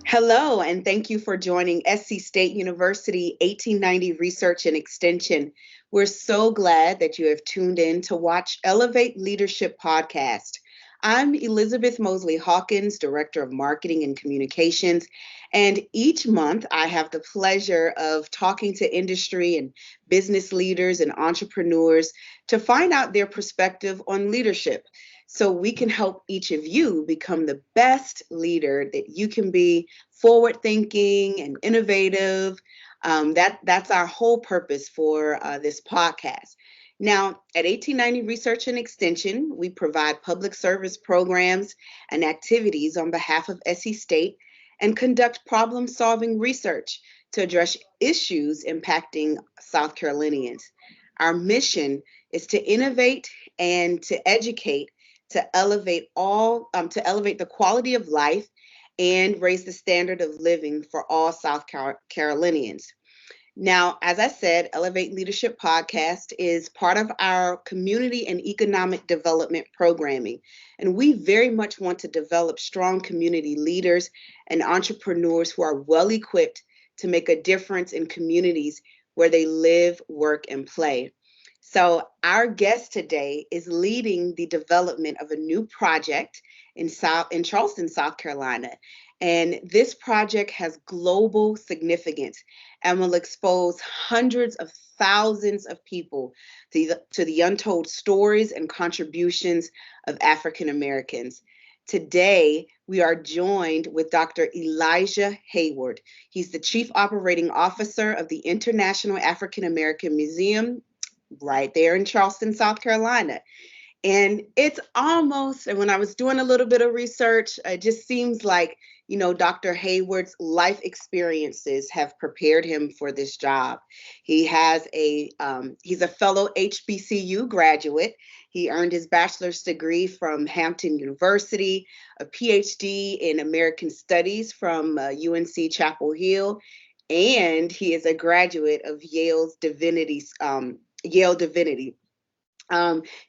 Hello, and thank you for joining SC State University 1890 Research and Extension. We're so glad that you have tuned in to watch Elevate Leadership Podcast. I'm Elizabeth Mosley Hawkins, Director of Marketing and Communications, and each month I have the pleasure of talking to industry and business leaders and entrepreneurs to find out their perspective on leadership so we can help each of you become the best leader that you can be, forward thinking and innovative. That's our whole purpose for this podcast. Now, at 1890 Research and Extension, we provide public service programs and activities on behalf of SC State and conduct problem-solving research to address issues impacting South Carolinians. Our mission is to innovate and to educate, to elevate the quality of life and raise the standard of living for all South Carolinians. Now, as I said, Elevate Leadership Podcast is part of our community and economic development programming. And we very much want to develop strong community leaders and entrepreneurs who are well equipped to make a difference in communities where they live, work, and play. So our guest today is leading the development of a new project in Charleston, South Carolina. And this project has global significance and will expose hundreds of thousands of people to the untold stories and contributions of African Americans. Today, we are joined with Dr. Elijah Heyward. He's the Chief Operating Officer of the International African American Museum right there in Charleston, South Carolina. And it's almost, and when I was doing a little bit of research, it just seems like, Dr. Heyward's life experiences have prepared him for this job. He's a fellow HBCU graduate. He earned his bachelor's degree from Hampton University, a PhD in American Studies from UNC Chapel Hill, and he is a graduate of Yale Divinity.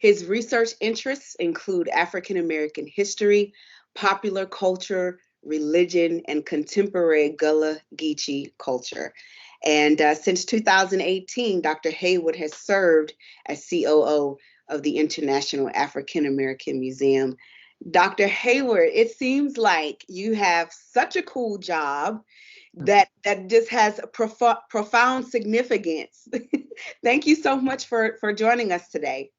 His research interests include African American history, popular culture, religion, and contemporary Gullah Geechee culture. And since 2018, Dr. Heyward has served as COO of the International African American Museum. Dr. Heyward, it seems like you have such a cool job that just has a profound significance. Thank you so much for joining us today.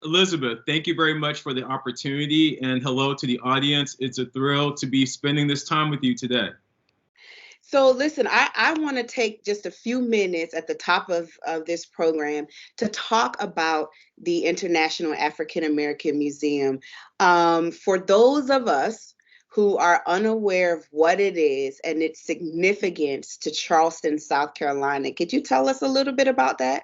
Elizabeth, thank you very much for the opportunity, and hello to the audience. It's a thrill to be spending this time with you today. So listen, I want to take just a few minutes at the top of this program to talk about the International African American Museum. For those of us who are unaware of what it is and its significance to Charleston, South Carolina, could you tell us a little bit about that?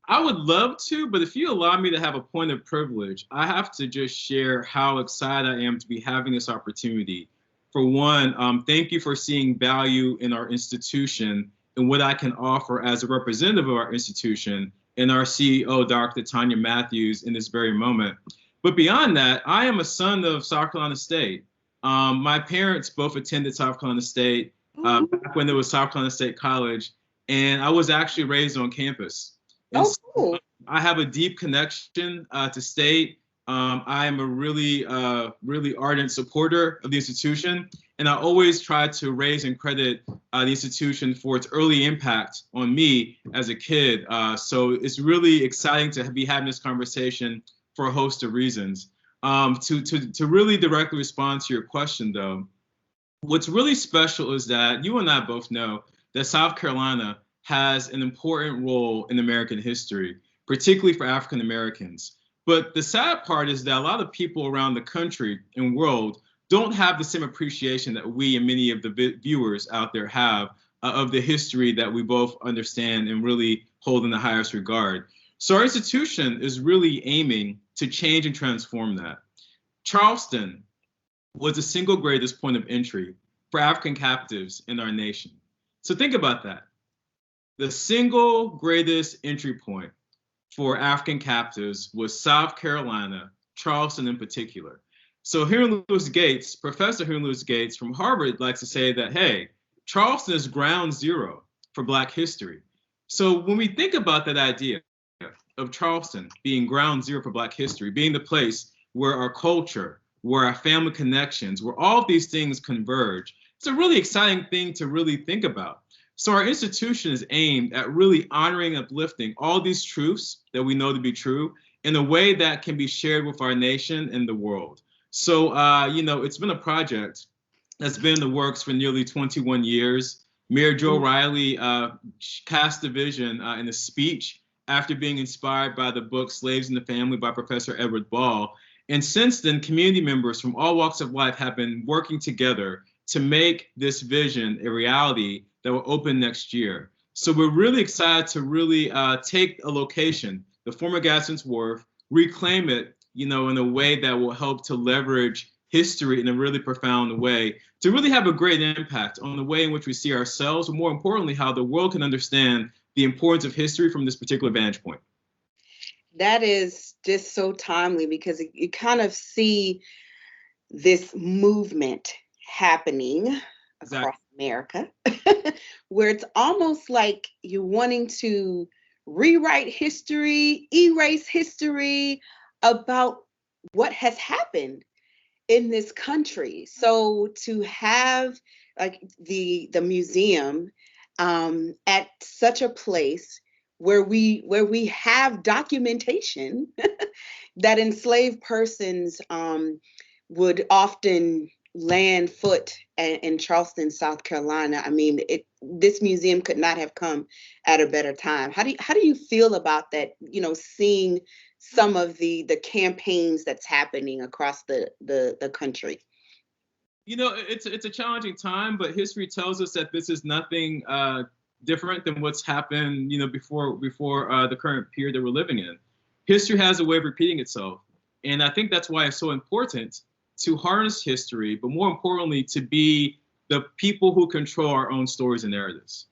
I would love to, but if you allow me to have a point of privilege, I have to just share how excited I am to be having this opportunity. For one, thank you for seeing value in our institution and what I can offer as a representative of our institution and our CEO, Dr. Tanya Matthews, in this very moment. But beyond that, I am a son of South Carolina State. My parents both attended South Carolina State back when there was South Carolina State College, and I was actually raised on campus. Cool. I have a deep connection to State. I am a really ardent supporter of the institution, and I always try to raise and credit the institution for its early impact on me as a kid. So it's really exciting to be having this conversation for a host of reasons. To really directly respond to your question, though, what's really special is that you and I both know that South Carolina has an important role in American history, particularly for African Americans. But the sad part is that a lot of people around the country and world don't have the same appreciation that we and many of the viewers out there have of the history that we both understand and really hold in the highest regard. So our institution is really aiming to change and transform that. Charleston was the single greatest point of entry for African captives in our nation. So think about that. The single greatest entry point for African captives was South Carolina, Charleston in particular. So Henry Louis Gates, Professor Henry Louis Gates from Harvard likes to say that, hey, Charleston is ground zero for Black history. So when we think about that idea of Charleston being ground zero for Black history, being the place where our culture, where our family connections, where all of these things converge, it's a really exciting thing to really think about. So our institution is aimed at really honoring and uplifting all these truths that we know to be true in a way that can be shared with our nation and the world. So, it's been a project that's been in the works for nearly 21 years. Mayor Joe Riley cast the vision in a speech after being inspired by the book Slaves in the Family by Professor Edward Ball. And since then, community members from all walks of life have been working together to make this vision a reality that will open next year. So we're really excited to really take a location, the former Gadsden's Wharf, reclaim it, in a way that will help to leverage history in a really profound way to really have a great impact on the way in which we see ourselves, and more importantly, how the world can understand the importance of history from this particular vantage point. That is just so timely, because you kind of see this movement happening across America, where it's almost like you're wanting to rewrite history, erase history about what has happened in this country. So to have like the museum at such a place where we have documentation that enslaved persons would often land foot in Charleston, South Carolina. I mean, this museum could not have come at a better time. How do you feel about that? Seeing some of the campaigns that's happening across the country. It's a challenging time, but history tells us that this is nothing different than what's happened, before the current period that we're living in. History has a way of repeating itself, and I think that's why it's so important to harness history, but more importantly, to be the people who control our own stories and narratives.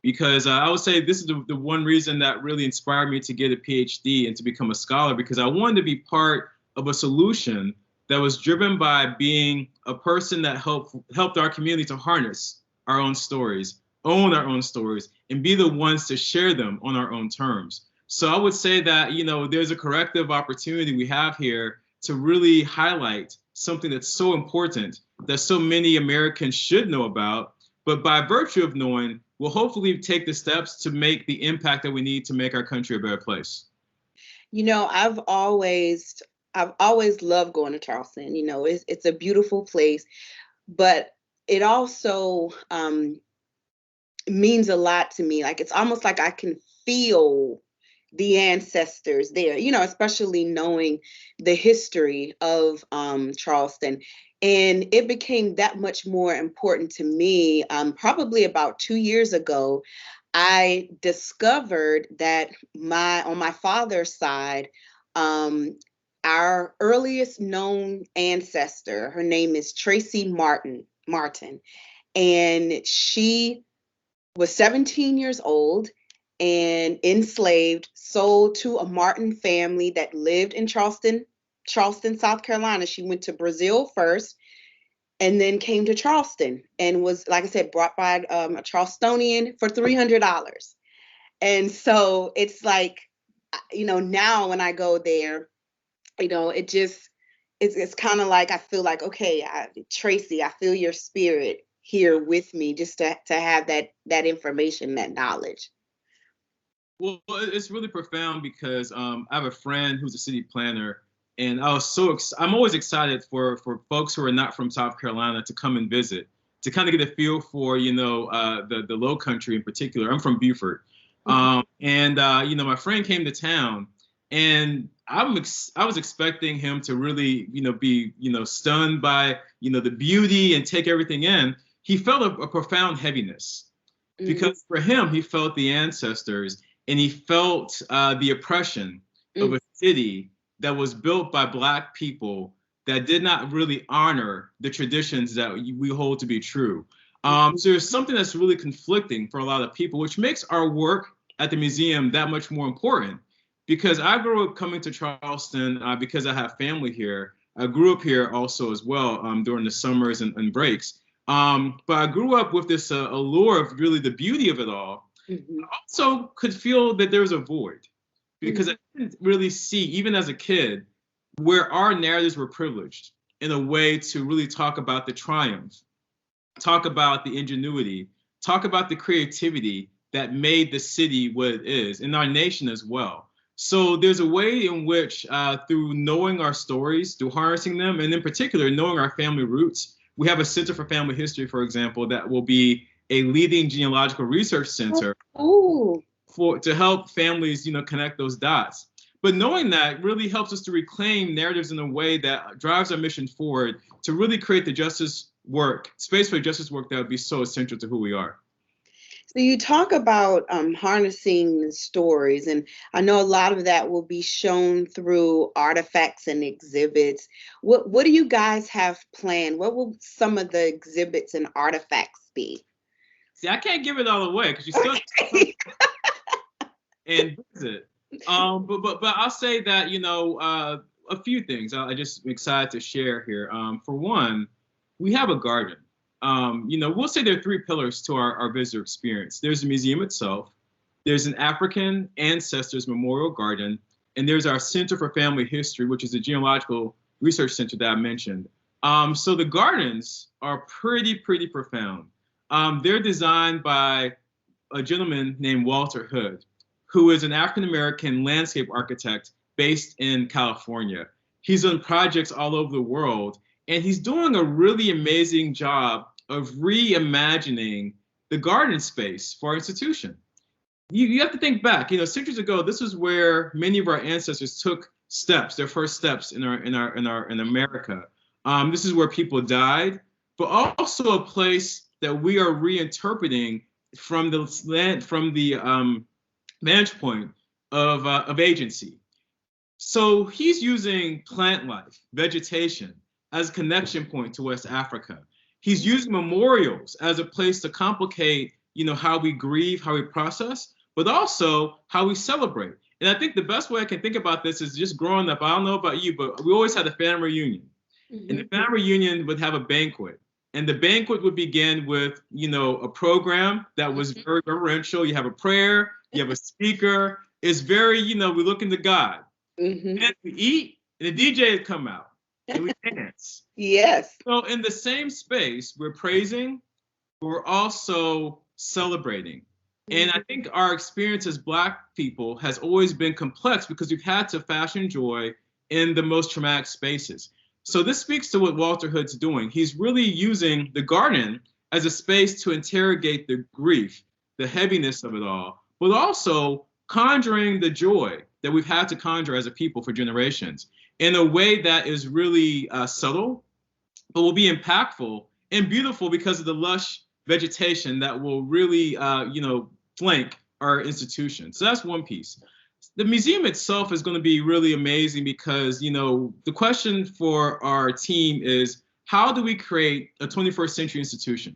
Because I would say this is the one reason that really inspired me to get a PhD and to become a scholar, because I wanted to be part of a solution that was driven by being a person that helped our community to harness our own stories, own our own stories, and be the ones to share them on our own terms. So I would say that, there's a corrective opportunity we have here to really highlight something that's so important, that so many Americans should know about, but by virtue of knowing, we'll hopefully take the steps to make the impact that we need to make our country a better place. I've always loved going to Charleston. It's a beautiful place, but it also means a lot to me. Like, it's almost like I can feel the ancestors there, especially knowing the history of Charleston. And it became that much more important to me probably about 2 years ago. I discovered that on my father's side, our earliest known ancestor, her name is Tracy Martin, and she was 17 years old and enslaved, sold to a Martin family that lived in Charleston, South Carolina. She went to Brazil first and then came to Charleston and was, like I said, brought by a Charlestonian for $300. And so it's like, now when I go there, it's kind of like, I feel like, okay, Tracy, I feel your spirit here with me, just to have that information, that knowledge. Well, it's really profound because I have a friend who's a city planner, and I'm always excited for folks who are not from South Carolina to come and visit, to kind of get a feel for, the Low Country in particular. I'm from Beaufort. Mm-hmm. My friend came to town, and I was expecting him to really, be, stunned by, the beauty and take everything in. He felt a profound heaviness, because for him, he felt the ancestors, and he felt the oppression of a city that was built by Black people that did not really honor the traditions that we hold to be true. So there's something that's really conflicting for a lot of people, which makes our work at the museum that much more important. Because I grew up coming to Charleston because I have family here. I grew up here also as well during the summers and breaks. But I grew up with this allure of really the beauty of it all. Mm-hmm. I also could feel that there was a void because Mm-hmm. I didn't really see, even as a kid, where our narratives were privileged in a way to really talk about the triumph, talk about the ingenuity, talk about the creativity that made the city what it is, and our nation as well. So there's a way in which, through knowing our stories, through harnessing them, and in particular, knowing our family roots, we have a Center for Family History, for example, that will be a leading genealogical research center Oh, to help families, connect those dots. But knowing that really helps us to reclaim narratives in a way that drives our mission forward to really create the justice work, space for justice work that would be so essential to who we are. so you talk about harnessing the stories, and I know a lot of that will be shown through artifacts and exhibits. What do you guys have planned? What will some of the exhibits and artifacts be? See, I can't give it all away because you still and visit. But I'll say that a few things I just excited to share here. For one, we have a garden. We'll say there are three pillars to our visitor experience. There's the museum itself, there's an African Ancestors Memorial Garden, and there's our Center for Family History, which is a genealogical research center that I mentioned. So the gardens are pretty profound. They're designed by a gentleman named Walter Hood, who is an African-American landscape architect based in California. He's done projects all over the world, and he's doing a really amazing job of reimagining the garden space for our institution. You have to think back, centuries ago, this is where many of our ancestors took steps, their first steps in America. This is where people died, but also a place that we are reinterpreting from the vantage point of agency. So he's using plant life, vegetation, as a connection point to West Africa. He's using memorials as a place to complicate, how we grieve, how we process, but also how we celebrate. And I think the best way I can think about this is just growing up. I don't know about you, but we always had a family reunion. Mm-hmm. And the family reunion would have a banquet. And the banquet would begin with, a program that was very reverential. You have a prayer, you have a speaker. It's very, we look into God. Mm-hmm. And we eat, and the DJ would come out, and we dance. Yes. So in the same space, we're praising, but we're also celebrating. Mm-hmm. And I think our experience as Black people has always been complex because we've had to fashion joy in the most traumatic spaces. So this speaks to what Walter Hood's doing. He's really using the garden as a space to interrogate the grief, the heaviness of it all, but also conjuring the joy that we've had to conjure as a people for generations in a way that is really subtle, but will be impactful and beautiful because of the lush vegetation that will really, flank our institution. So that's one piece. The museum itself is going to be really amazing because, the question for our team is, how do we create a 21st century institution?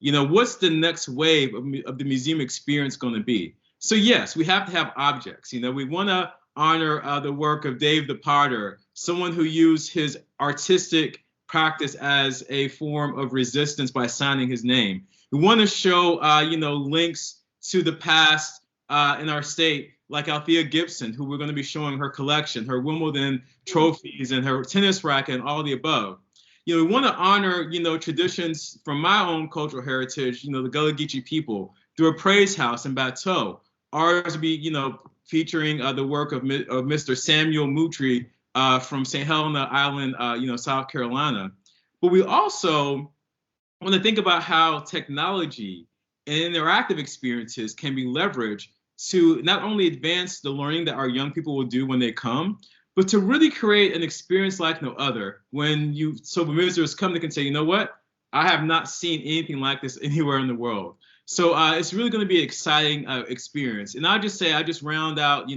What's the next wave of the museum experience going to be? So yes, we have to have objects. We want to honor the work of Dave the Potter, someone who used his artistic practice as a form of resistance by signing his name. We want to show, links to the past in our state, like Althea Gibson, who we're going to be showing her collection, her Wimbledon trophies and her tennis racket and all the above. We want to honor, traditions from my own cultural heritage, the Gullah Geechee people, through a praise house in Bateau. Ours will be, featuring the work of Mr. Samuel Moutry from St. Helena Island, South Carolina. But we also want to think about how technology and interactive experiences can be leveraged to not only advance the learning that our young people will do when they come, but to really create an experience like no other. When visitors come, they can say, you know what? I have not seen anything like this anywhere in the world. So it's really going to be an exciting experience. And I just round out,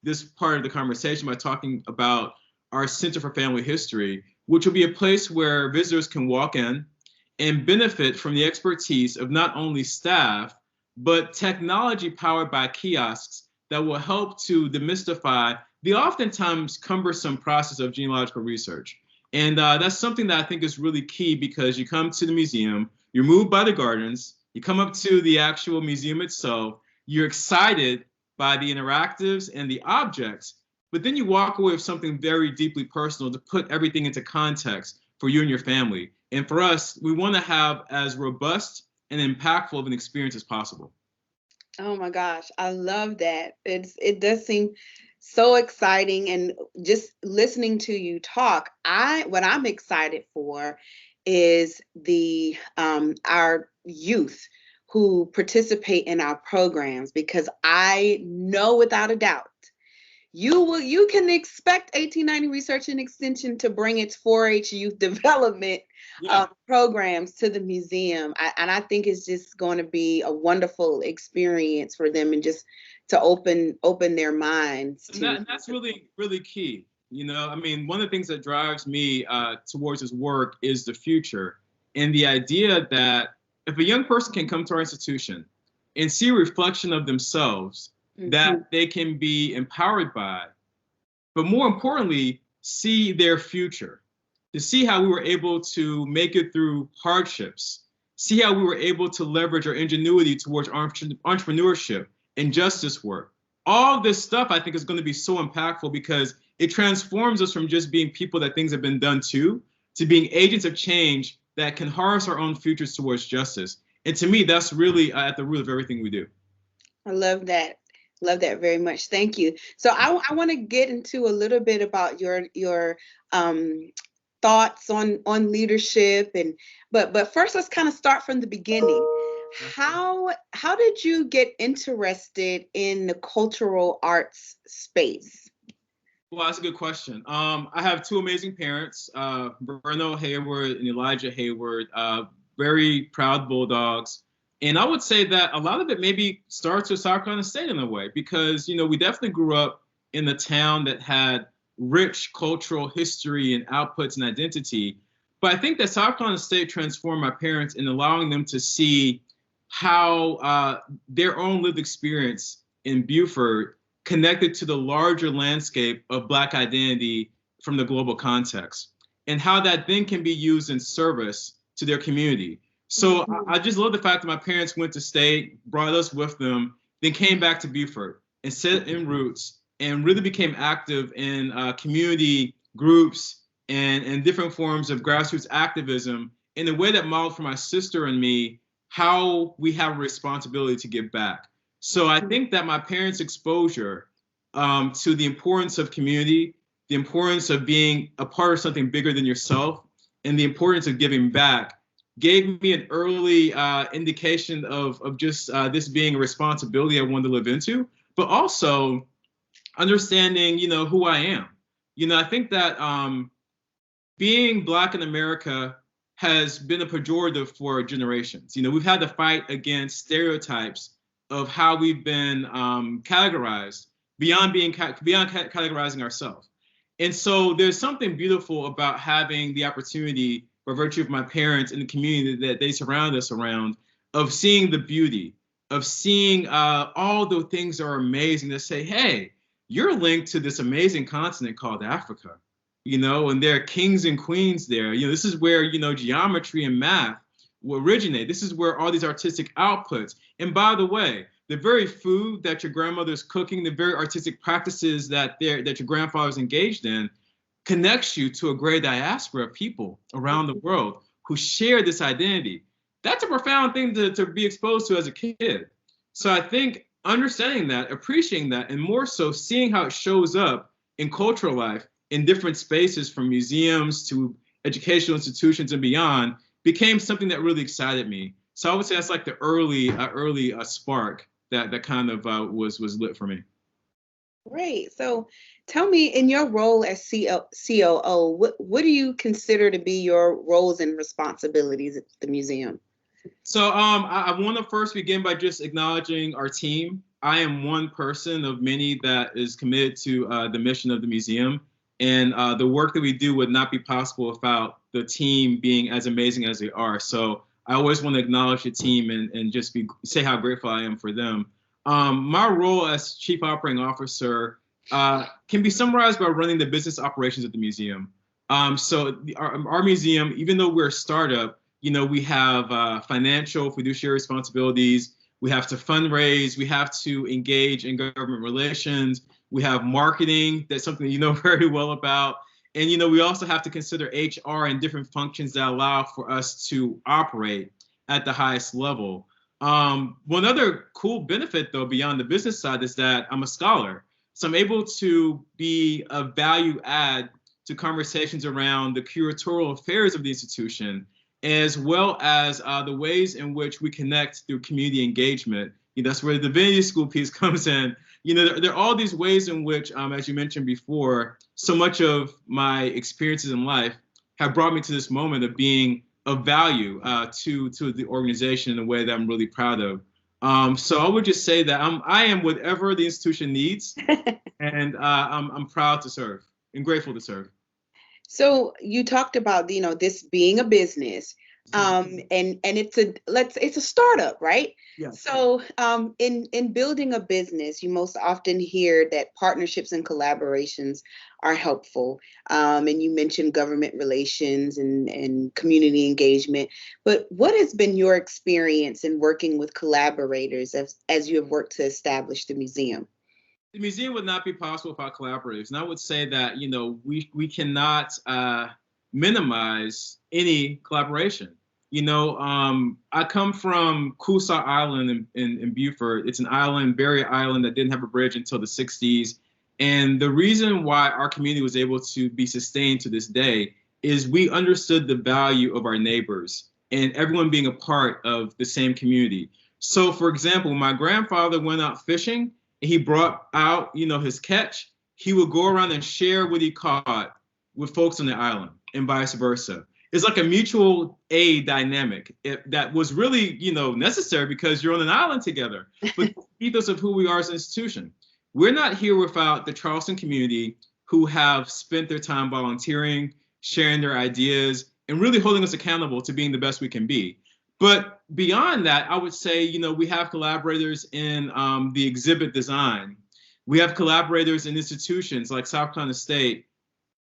this part of the conversation by talking about our Center for Family History, which will be a place where visitors can walk in and benefit from the expertise of not only staff, but technology powered by kiosks that will help to demystify the oftentimes cumbersome process of genealogical research. And that's something that I think is really key, because you come to the museum, you're moved by the gardens, you come up to the actual museum itself, you're excited by the interactives and the objects, but then you walk away with something very deeply personal to put everything into context for you and your family. And for us, we want to have as robust and impactful of an experience as possible. Oh my gosh, I love that. It does seem so exciting, and just listening to you talk, what I'm excited for is the our youth who participate in our programs, because I know without a doubt you can expect 1890 Research and Extension to bring its 4-H youth development programs to the museum. And I think it's just going to be a wonderful experience for them, and just to open their minds to. And that's really, really key. You know, I mean, one of the things that drives me towards this work is the future, and the idea that if a young person can come to our institution and see a reflection of themselves that they can be empowered by, but more importantly, see their future, to see how we were able to make it through hardships, see how we were able to leverage our ingenuity towards entrepreneurship and justice work. All this stuff I think is going to be so impactful, because it transforms us from just being people that things have been done to being agents of change that can harness our own futures towards justice. And to me, that's really at the root of everything we do. I love that. Love that very much. Thank you. So I want to get into a little bit about your thoughts on leadership, but first let's kind of start from the beginning. How did you get interested in the cultural arts space? Well, that's a good question. I have two amazing parents, Bruno Heyward and Elijah Heyward, very proud Bulldogs. And I would say that a lot of it maybe starts with South Carolina State in a way, because, you know, we definitely grew up in a town that had rich cultural history and outputs and identity. But I think that South Carolina State transformed my parents in allowing them to see how their own lived experience in Beaufort connected to the larger landscape of Black identity from the global context, and how that then can be used in service to their community. So I just love the fact that my parents went to state, brought us with them, then came back to Beaufort and set in roots and really became active in community groups and different forms of grassroots activism in a way that modeled for my sister and me how we have a responsibility to give back. So I think that my parents' exposure to the importance of community, the importance of being a part of something bigger than yourself, and the importance of giving back gave me an early indication of just this being a responsibility I wanted to live into, but also understanding, you know, who I am. You know, I think that being Black in America has been a pejorative for generations. You know, we've had to fight against stereotypes of how we've been categorized beyond categorizing ourselves. And so there's something beautiful about having the opportunity, by virtue of my parents and the community that they surround us around, of seeing the beauty, of seeing all the things that are amazing, that say, hey, you're linked to this amazing continent called Africa, you know, and there are kings and queens there. You know, this is where, you know, geometry and math will originate. This is where all these artistic outputs. And by the way, the very food that your grandmother's cooking, the very artistic practices that your grandfather's engaged in, connects you to a great diaspora of people around the world who share this identity. That's a profound thing to be exposed to as a kid. So I think understanding that, appreciating that, and more so seeing how it shows up in cultural life in different spaces, from museums to educational institutions and beyond, became something that really excited me. So I would say that's like the early spark that kind of was lit for me. Great. So tell me, in your role as COO, what do you consider to be your roles and responsibilities at the museum? So I want to first begin by just acknowledging our team. I am one person of many that is committed to the mission of the museum. And the work that we do would not be possible without the team being as amazing as they are. So I always want to acknowledge the team and just say how grateful I am for them. My role as Chief Operating Officer can be summarized by running the business operations at the museum. Our museum, even though we're a startup, we have financial fiduciary responsibilities. We have to fundraise. We have to engage in government relations. We have marketing. That's something you know very well about. And, we also have to consider HR and different functions that allow for us to operate at the highest level. One other cool benefit, though, beyond the business side is that I'm a scholar. So I'm able to be a value add to conversations around the curatorial affairs of the institution, as well as the ways in which we connect through community engagement. That's where the divinity school piece comes in. There are all these ways in which, as you mentioned before, so much of my experiences in life have brought me to this moment of being of value to the organization in a way that I'm really proud of. So I would just say that I am whatever the institution needs, and I'm proud to serve and grateful to serve. So you talked about, this being a business, and it's a startup, right? Yeah. So in building a business, you most often hear that partnerships and collaborations are helpful. And you mentioned government relations and community engagement. But what has been your experience in working with collaborators as you have worked to establish the museum? The museum would not be possible without collaborators. And I would say that, we cannot minimize any collaboration. I come from Coosaw Island in Beaufort. It's an island, barrier island, that didn't have a bridge until the 60s. And the reason why our community was able to be sustained to this day is we understood the value of our neighbors and everyone being a part of the same community. So, for example, when my grandfather went out fishing, he brought out, his catch, he would go around and share what he caught with folks on the island and vice versa. It's like a mutual aid dynamic that was really, necessary because you're on an island together. But the ethos of who we are as an institution. We're not here without the Charleston community who have spent their time volunteering, sharing their ideas, and really holding us accountable to being the best we can be. But beyond that, I would say, we have collaborators in the exhibit design. We have collaborators in institutions like South Carolina State,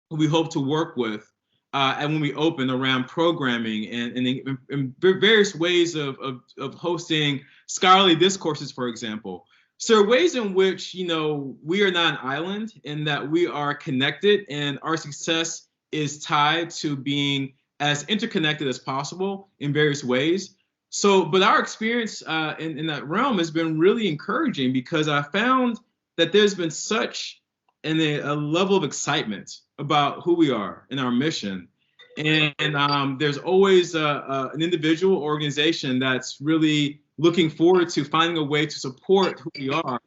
who we hope to work with and when we open around programming and various ways of hosting scholarly discourses, for example. So there are ways in which, we are not an island and that we are connected, and our success is tied to being as interconnected as possible in various ways. So, but our experience in that realm has been really encouraging because I found that there's been such a level of excitement about who we are and our mission. And there's always an individual organization that's really looking forward to finding a way to support who we are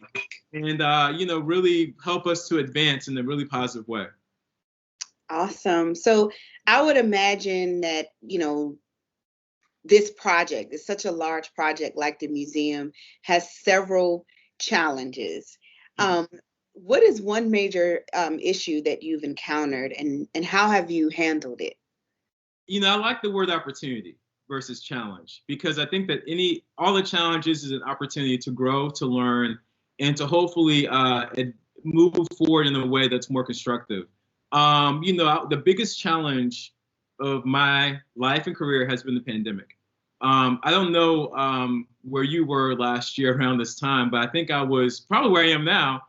and, really help us to advance in a really positive way. Awesome. So I would imagine that, this project is such a large project like the museum has several challenges. What is one major issue that you've encountered and how have you handled it? I like the word opportunity versus challenge because I think that all the challenges is an opportunity to grow, to learn, and to hopefully move forward in a way that's more constructive. The biggest challenge of my life and career has been the pandemic. I don't know where you were last year around this time, but I think I was probably where I am now.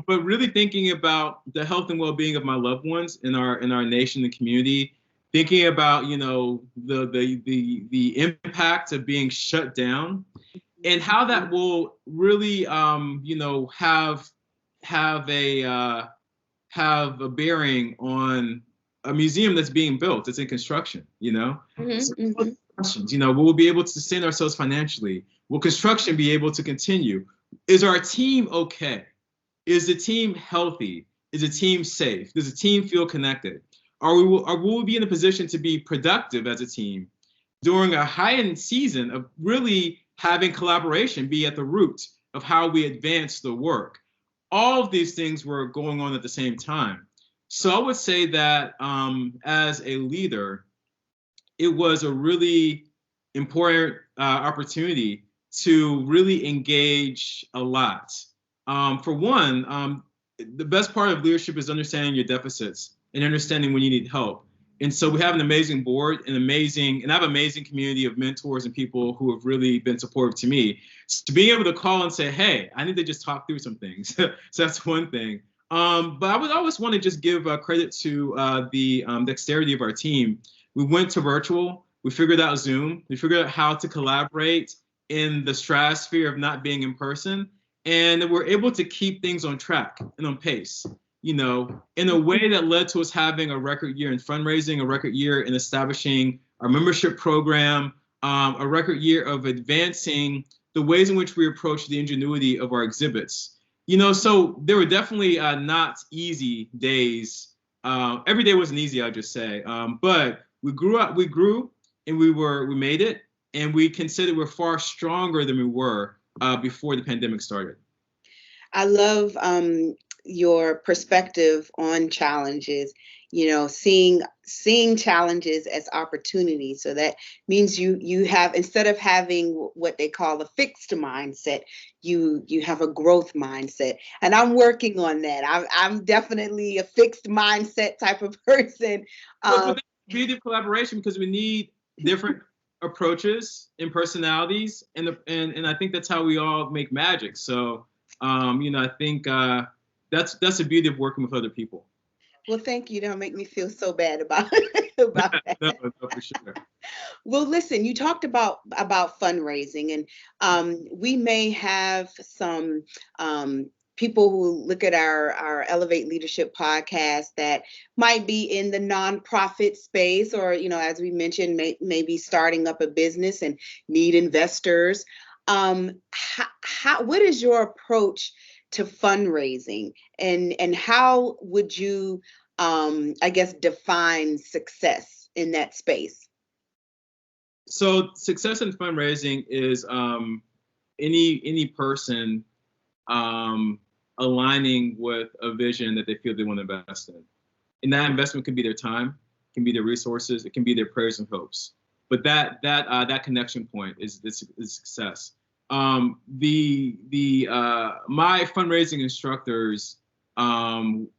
But really thinking about the health and well-being of my loved ones in our nation and community, thinking about the impact of being shut down, and how that will really have a bearing on a museum that's being built, it's in construction, Mm-hmm, So, mm-hmm. questions, will we be able to sustain ourselves financially? Will construction be able to continue? Is our team okay? Is the team healthy? Is the team safe? Does the team feel connected? Will we be in a position to be productive as a team during a high-end season of really having collaboration be at the root of how we advance the work? All of these things were going on at the same time. So I would say that as a leader, it was a really important opportunity to really engage a lot. For one, the best part of leadership is understanding your deficits and understanding when you need help. And so we have an amazing board, and I have an amazing community of mentors and people who have really been supportive to me. So being able to call and say, hey, I need to just talk through some things. So that's one thing. But I would always want to just give credit to the dexterity of our team. We went to virtual. We figured out Zoom. We figured out how to collaborate in the stratosphere of not being in person. And we're able to keep things on track and on pace, in a way that led to us having a record year in fundraising, a record year in establishing our membership program, a record year of advancing the ways in which we approach the ingenuity of our exhibits. So there were definitely not easy days. Every day wasn't easy, I'll just say. But we grew, and we made it, and we considered we're far stronger than we were before the pandemic started. I love your perspective on challenges, seeing challenges as opportunities. So that means you have, instead of having what they call a fixed mindset, you have a growth mindset. And I'm working on that. I'm definitely a fixed mindset type of person. But that's the beauty of collaboration, because we need different approaches and personalities, and I think that's how we all make magic. So I think that's the beauty of working with other people. Well, thank you. Don't make me feel so bad about that. No, for sure. Well, listen, you talked about fundraising, and we may have some people who look at our Elevate Leadership podcast that might be in the nonprofit space, or as we mentioned, maybe starting up a business and need investors. What is your approach to fundraising, and how would you, define success in that space? So success in fundraising is any person aligning with a vision that they feel they want to invest in. And that investment could be their time, it can be their resources, it can be their prayers and hopes. But that connection point is success. My fundraising instructors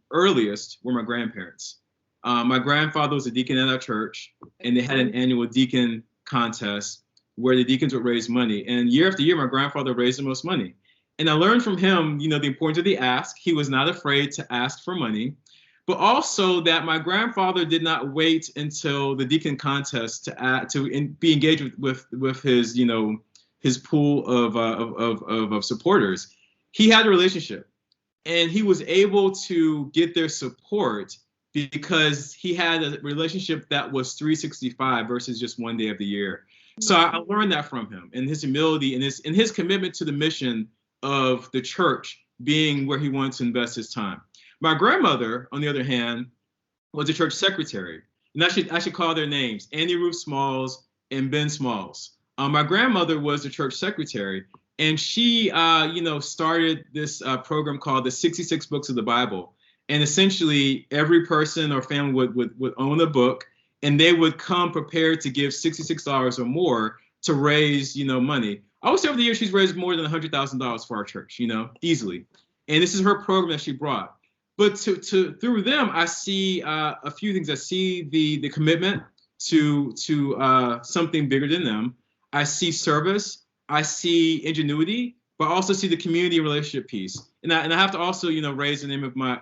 earliest were my grandparents. My grandfather was a deacon at our church, and they had an annual deacon contest where the deacons would raise money. And year after year, my grandfather raised the most money. And I learned from him, the importance of the ask. He was not afraid to ask for money, but also that my grandfather did not wait until the deacon contest to be engaged with his, his pool of supporters. He had a relationship, and he was able to get their support because he had a relationship that was 365 versus just one day of the year. So I learned that from him, and his humility and his commitment to the mission of the church being where he wanted to invest his time. My grandmother, on the other hand, was a church secretary. And I should call their names, Annie Ruth Smalls and Ben Smalls. My grandmother was the church secretary, and she, started this program called the 66 Books of the Bible. And essentially, every person or family would own a book, and they would come prepared to give $66 or more to raise, money. I would say over the years, she's raised more than $100,000 for our church, easily. And this is her program that she brought. But through them, I see a few things. I see the commitment to something bigger than them. I see service. I see ingenuity, but I also see the community relationship piece. And I have to also, raise the name of my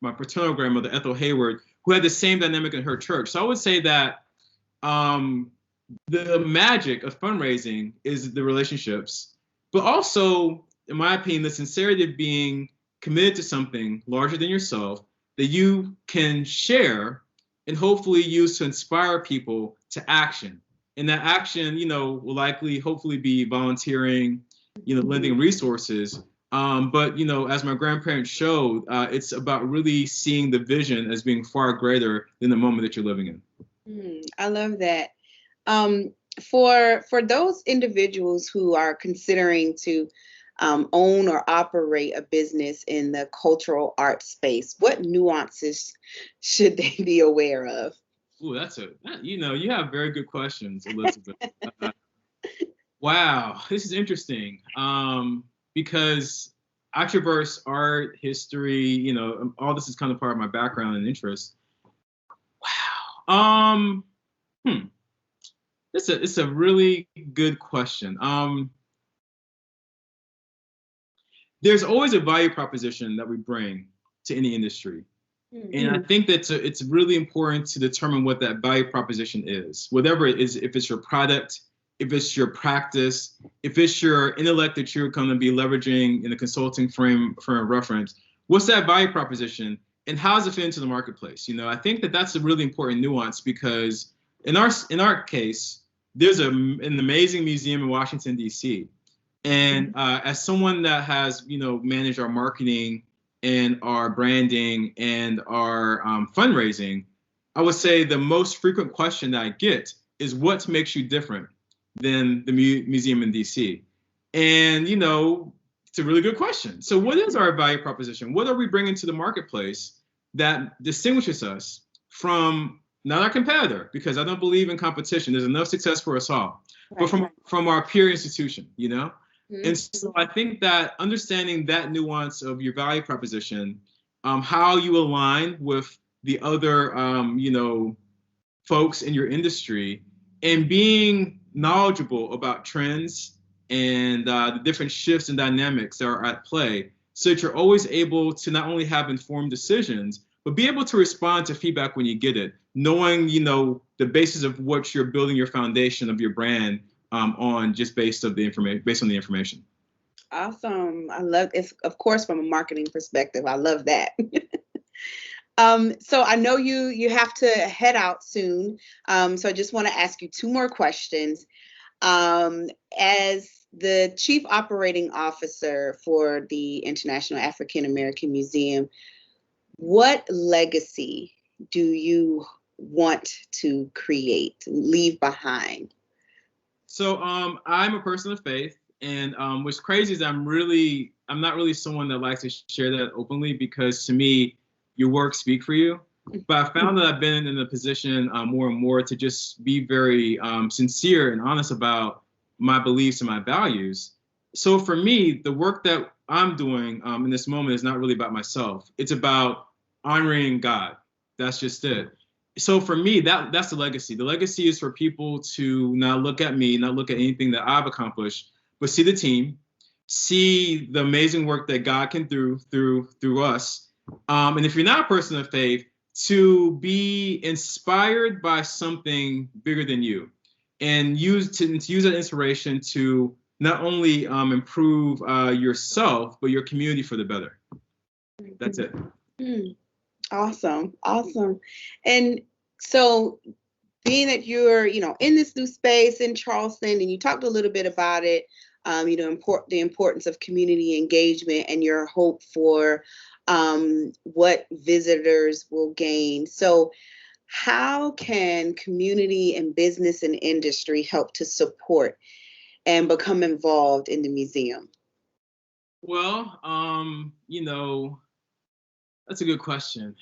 paternal grandmother, Intl Heyward, who had the same dynamic in her church. So I would say that the magic of fundraising is the relationships, but also, in my opinion, the sincerity of being committed to something larger than yourself that you can share and hopefully use to inspire people to action. And that action, will likely, hopefully be volunteering, lending resources. But, as my grandparents showed, it's about really seeing the vision as being far greater than the moment that you're living in. I love that. For those individuals who are considering to own or operate a business in the cultural arts space, what nuances should they be aware of? Ooh, you have very good questions, Elizabeth. Wow, this is interesting. Because I traverse art, history, all this is kind of part of my background and interest. Um, hmm. It's a really good question. There's always a value proposition that we bring to any industry. And I think that it's really important to determine what that value proposition is, whatever it is, if it's your product, if it's your practice, if it's your intellect that you're going to be leveraging in a consulting frame for a reference, what's that value proposition and how does it fit into the marketplace? You know, I think that that's a really important nuance because in our case, there's an amazing museum in Washington, D.C. And as someone that has, you know, managed our marketing and our branding and our fundraising, I would say the most frequent question that I get is what makes you different than the museum in DC? And, you know, it's a really good question. So what is our value proposition? What are we bringing to the marketplace that distinguishes us from not our competitor? Because I don't believe in competition. There's enough success for us all, but from our peer institution, you know? And so I think that understanding that nuance of your value proposition, how you align with the other, you know, folks in your industry, and being knowledgeable about trends and the different shifts and dynamics that are at play, so that you're always able to not only have informed decisions, but be able to respond to feedback when you get it, knowing, you know, the basis of what you're building your foundation of your brand on, just based on the information. Awesome. I love it. Of course, from a marketing perspective, I love that. So I know you have to head out soon. So I just want to ask you two more questions. As the Chief Operating Officer for the International African American Museum, what legacy do you want to leave behind? So I'm a person of faith, and what's crazy is I'm not really someone that likes to share that openly, because to me, your work speaks for you. But I found that I've been in a position more and more to just be very sincere and honest about my beliefs and my values. So for me, the work that I'm doing in this moment is not really about myself. It's about honoring God. That's just it. So for me, that's the legacy. The legacy is for people to not look at me, not look at anything that I've accomplished, but see the team, see the amazing work that God can do through us. And if you're not a person of faith, to be inspired by something bigger than you, and use that inspiration to not only improve yourself, but your community for the better. That's it. Awesome. And so, being that you're, you know, in this new space in Charleston, and you talked a little bit about it, you know, the importance of community engagement and your hope for what visitors will gain. So how can community and business and industry help to support and become involved in the museum? Well, you know, that's a good question.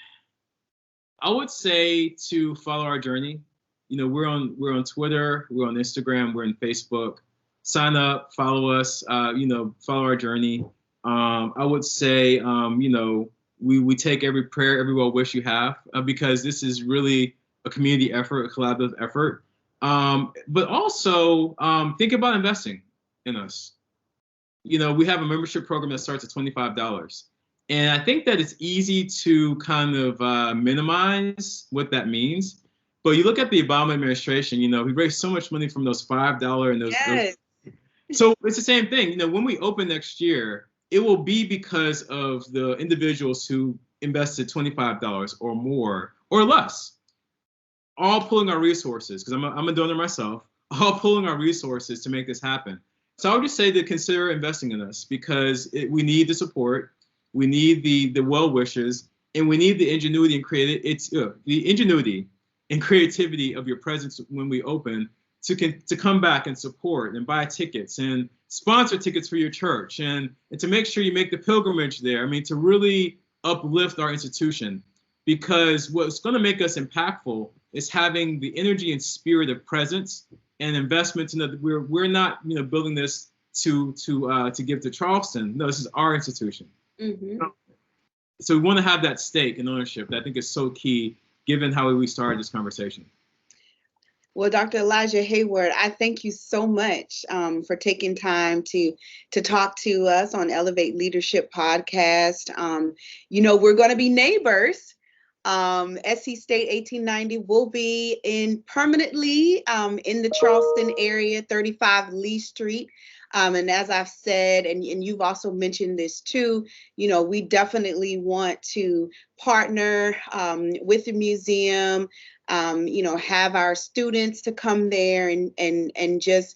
I would say to follow our journey. You know, we're on Twitter, we're on Instagram, we're on Facebook. Sign up, follow us, you know, follow our journey. I would say, you know, we take every prayer, every well wish you have, because this is really a community effort, a collaborative effort. But also think about investing in us. You know, we have a membership program that starts at $25. And I think that it's easy to kind of minimize what that means. But you look at the Obama administration, you know, we raised so much money from those $5 and those. Yes. So it's the same thing. You know, when we open next year, it will be because of the individuals who invested $25 or more or less, all pulling our resources, because I'm a donor myself, all pulling our resources to make this happen. So I would just say to consider investing in us, because we need the support, we need the well wishes, and we need the ingenuity and creativity of your presence when we open to come back and support and buy tickets and sponsor tickets for your church and to make sure you make the pilgrimage there. I mean, to really uplift our institution, because what's going to make us impactful is having the energy and spirit of presence and investment. We're not, you know, building this to give to Charleston. No, this is our institution. Mm-hmm. So we want to have that stake and ownership that I think is so key given how we started this conversation. Well, Dr. Elijah Heyward, I thank you so much for taking time to talk to us on Elevate Leadership Podcast. We're going to be neighbors. SC State 1890 will be in permanently in the Charleston area, 35 Lee Street. And as I've said, and you've also mentioned this too, we definitely want to partner with the museum, have our students to come there and just,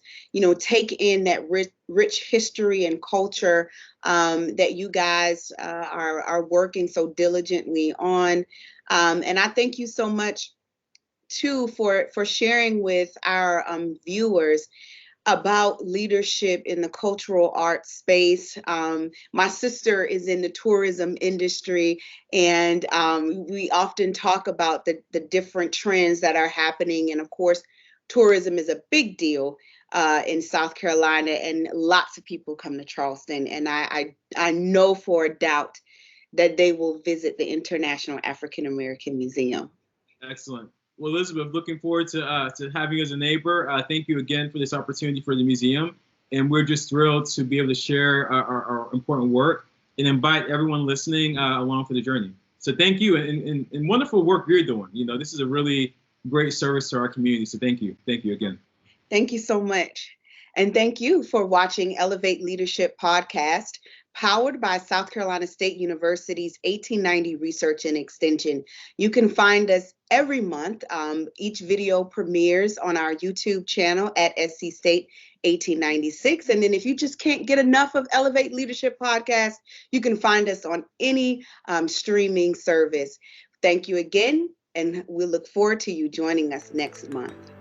take in that rich history and culture that you guys are working so diligently on. And I thank you so much too for sharing with our viewers about leadership in the cultural arts space. My sister is in the tourism industry, and we often talk about the different trends that are happening. And of course, tourism is a big deal in South Carolina, and lots of people come to Charleston. And I know for a doubt that they will visit the International African American Museum. Excellent. Well, Elizabeth, looking forward to having you as a neighbor. Thank you again for this opportunity for the museum. And we're just thrilled to be able to share our important work and invite everyone listening along for the journey. So thank you, and wonderful work you're doing. This is a really great service to our community. So thank you. Thank you again. Thank you so much. And thank you for watching Elevate Leadership Podcast, powered by South Carolina State University's 1890 Research and Extension. You can find us every month. Each video premieres on our YouTube channel at SC State 1896. And then if you just can't get enough of Elevate Leadership Podcast, you can find us on any streaming service. Thank you again, and we'll look forward to you joining us next month.